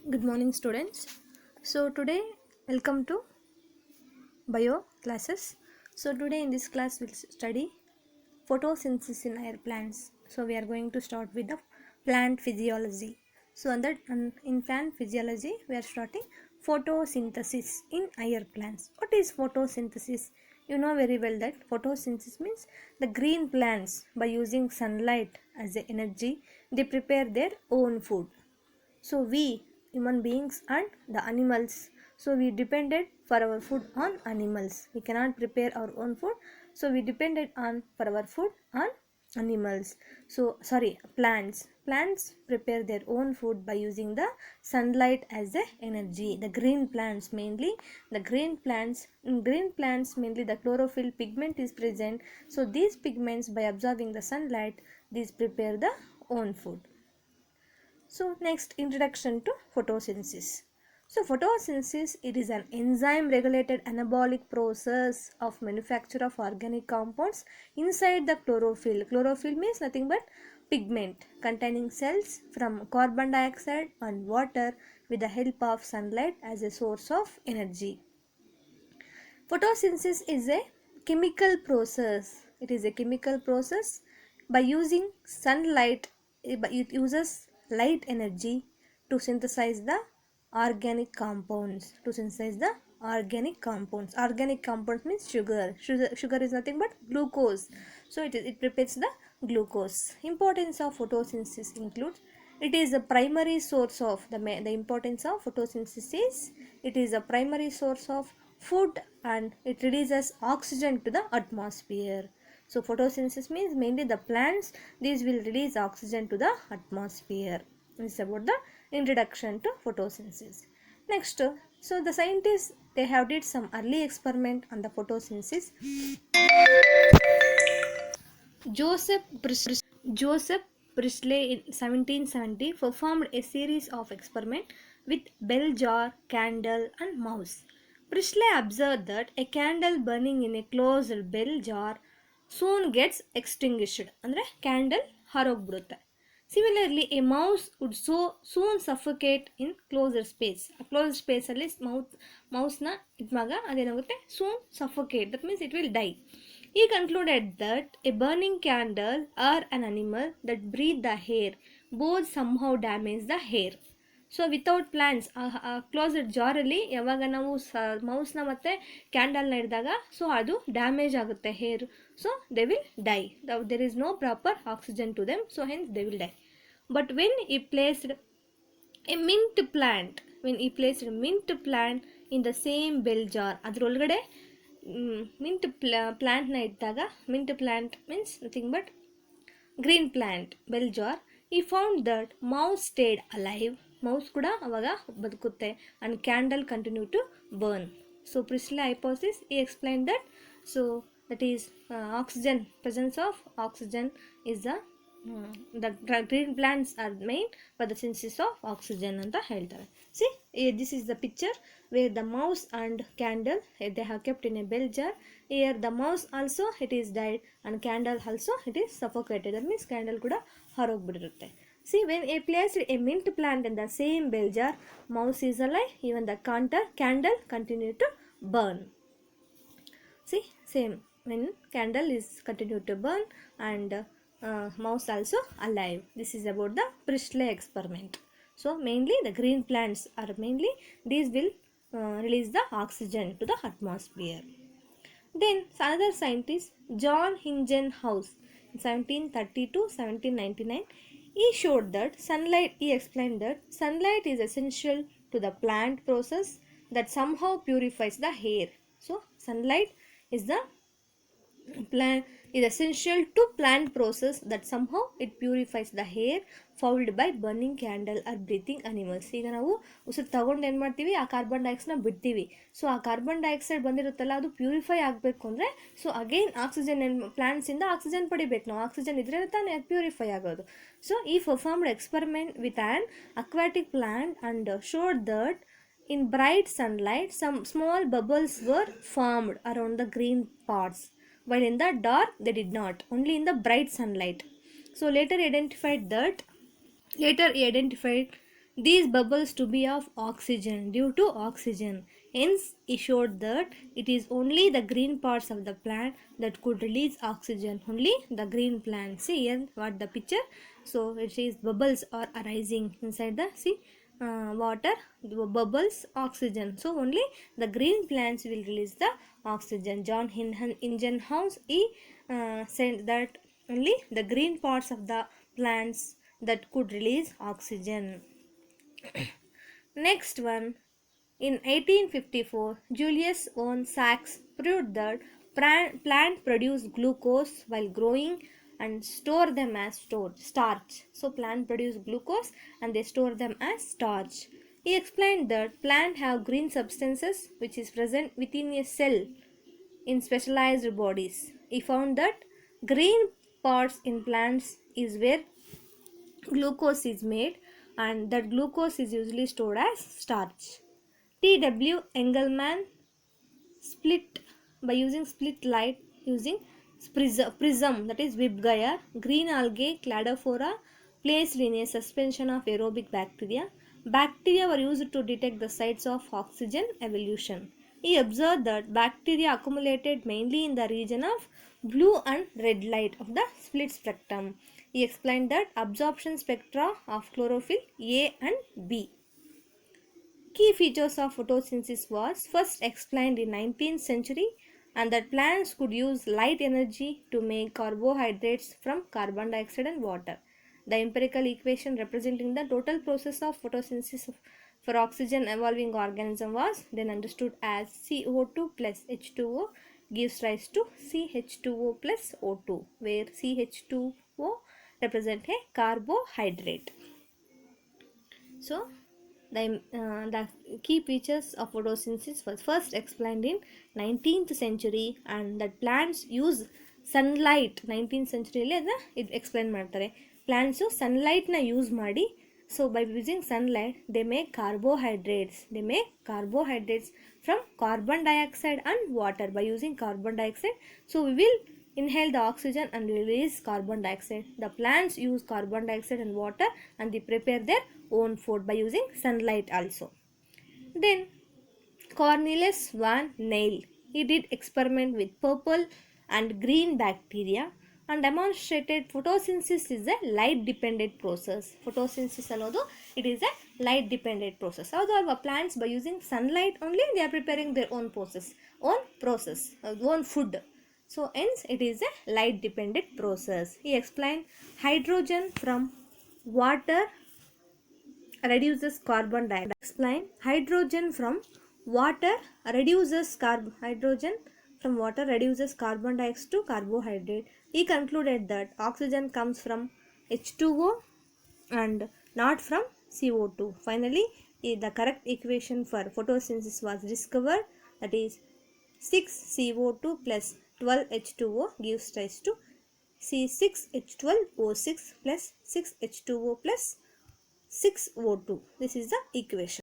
Good morning, students. So, today, welcome to bio classes. So, today in this class, we'll study photosynthesis in air plants. So, we are going to start with the plant physiology. So, in plant physiology, we are starting photosynthesis in air plants. What is photosynthesis? You know very well that photosynthesis means the green plants, by using sunlight as the energy, they prepare their own food. So we human beings and the animals, so we depended for our food on animals. We cannot prepare our own food, so we depended on for our food on animals. So sorry, plants prepare their own food by using the sunlight as the energy. The green plants mainly, in green plants mainly the chlorophyll pigment is present. So these pigments, by absorbing the sunlight, these prepare the own food. So next, introduction to photosynthesis. So photosynthesis, it is an enzyme regulated anabolic process of manufacture of organic compounds inside the chlorophyll. Chlorophyll means nothing but pigment containing cells from carbon dioxide and water with the help of sunlight as a source of energy. Photosynthesis is a chemical process. It is a chemical process by using sunlight. It uses light energy to synthesize the organic compounds. Organic compounds means sugar. Sugar is nothing but glucose. So it prepares the glucose. Importance of photosynthesis includes, it is a primary source of the importance of photosynthesis is, it is a primary source of food and it releases oxygen to the atmosphere. So photosynthesis means mainly the plants, these will release oxygen to the atmosphere. This is about the introduction to photosynthesis. Next, so the scientists, they have did some early experiment on the photosynthesis. Joseph Priestley in 1770 performed a series of experiments with bell jar, candle and mouse. Priestley observed that a candle burning in a closed bell jar soon gets extinguished. ಅಂದರೆ candle ಹೊರಗೋಗ್ಬಿಡುತ್ತೆ. Similarly, a mouse would so soon suffocate in closed space. A closed space ಅಲ್ಲಿ ಮೌಸ್ನ ಇದ್ಮಾಗ ಅದೇನಾಗುತ್ತೆ, soon suffocate. That means it will die. He concluded that a burning candle or an animal that breathed the air both somehow damage the air. So without plants closed ಜಾರಲ್ಲಿ ಯಾವಾಗ ನಾವು ಮೌಸ್ನ ಮತ್ತು ಕ್ಯಾಂಡಲ್ನ ಹಿಡಿದಾಗ so ಅದು ಡ್ಯಾಮೇಜ್ ಆಗುತ್ತೆ air. So they will die. There is no proper oxygen to them, so hence they will die. But when he placed a mint plant in the same bell jar, ಅದರೊಳಗಡೆ mint ಪ್ಲ್ಯಾಂಟ್ನ ಇಟ್ಟಾಗ, mint plant means nothing but green plant bell jar, he found that mouse stayed alive. Mouse ಕೂಡ ಅವಾಗ ಬದುಕುತ್ತೆ and candle continue to burn. So Priestley hypothesis he explain that, so that is oxygen, presence of oxygen is the green plants are main for the synthesis of oxygen ಅಂತ ಹೇಳ್ತಾರೆ. See, this is the picture where the mouse and candle, they have kept in a bell jar. Here the mouse also it is died and candle also it is suffocated. That means candle ಕೂಡ ಹೊರಗೋಗ್ಬಿಟ್ಟಿರುತ್ತೆ. See, when a placed a mint plant in the same bell jar, mouse is alive, even the candle continue to burn. See, same, when candle is continue to burn and mouse also alive. This is about the Priestley experiment. So mainly the green plants are mainly, these will release the oxygen to the atmosphere. Then another scientist, John Ingenhousz, in 1730 to 1799, he showed that he explained that sunlight is essential to the plant process that somehow purifies the air. So sunlight is the plant is essential to plant process that somehow it purifies the air fouled by burning candle or breathing animals. ಈಗ ನಾವು ಉಸಿರು ತಗೊಂಡು ಏನು ಮಾಡ್ತೀವಿ, ಆ carbon ಡೈಆಕ್ಸೈಡ್ನ ಬಿಡ್ತೀವಿ. So ಆ carbon dioxide ಬಂದಿರುತ್ತಲ್ಲ, ಅದು ಪ್ಯೂರಿಫೈ ಆಗಬೇಕು ಅಂದರೆ ಸೊ ಅಗೇನ್ ಆಕ್ಸಿಜನ್, ಪ್ಲಾಂಟ್ಸಿಂದ ಆಕ್ಸಿಜನ್ ಪಡಿಬೇಕು ನಾವು. ಆಕ್ಸಿಜನ್ ಇದ್ರೆ ತಾನೇ ಪ್ಯೂರಿಫೈ ಆಗೋದು. ಸೊ ಈ performed experiment with an aquatic plant and showed that in bright sunlight some small bubbles were formed around the green parts, while in the dark they did not, only in the bright sunlight. So later he identified these bubbles to be of oxygen due to oxygen. Hence, he showed that it is only the green parts of the plant that could release oxygen. Only the green plant. See here what the picture. So it is bubbles are arising inside the water, the bubbles, oxygen. So only the green plants will release the oxygen. John Ingenhouse he said that only the green parts of the plants that could release oxygen. Next one, in 1854, Julius von Sachs proved that plant produce glucose while growing and store them as starch. So plant produce glucose and they store them as starch. He explained that plant have green substances which is present within a cell in specialized bodies. He found that green parts in plants is where glucose is made, and that glucose is usually stored as starch. T.W. Engelmann split by using split light using prism, that is Vibgaya, green algae cladophora placed in a suspension of aerobic bacteria. Bacteria were used to detect the sites of oxygen evolution. He observed that bacteria accumulated mainly in the region of blue and red light of the split spectrum. He explained that absorption spectra of chlorophyll A and B. Key features of photosynthesis was first explained in 19th century, and that plants could use light energy to make carbohydrates from carbon dioxide and water. The empirical equation representing the total process of photosynthesis for oxygen evolving organism was then understood as CO2 plus H2O gives rise to CH2O plus O2, where CH2O represent a carbohydrate. So the key features of photosynthesis was first explained in 19th century, and that plants use sunlight 19th century it explain ಮಾಡ್ತಾರೆ. Plants sunlight na use ಮಾಡಿ, so by using sunlight they make carbohydrates from carbon dioxide and water. By using carbon dioxide, so we will inhale the oxygen and release carbon dioxide. The plants use carbon dioxide and water, and they prepare their own food by using sunlight also. Then Cornelius van Nijl, he did experiment with purple and green bacteria and demonstrated photosynthesis is a light dependent process. Photosynthesis ಅನ್ನೋದು it is a light dependent process. Although plants by using sunlight only they are preparing their own own food. So hence it is a light dependent process. He explained hydrogen from water reduces carbon dioxide. Explain hydrogen from water reduces carbon dioxide to carbohydrate. He concluded that oxygen comes from H2O and not from CO2. Finally, the correct equation for photosynthesis was discovered, that is 6CO2 plus 12H2O gives rise to C6H12O6 plus 6H2O plus 6O2. This is the equation.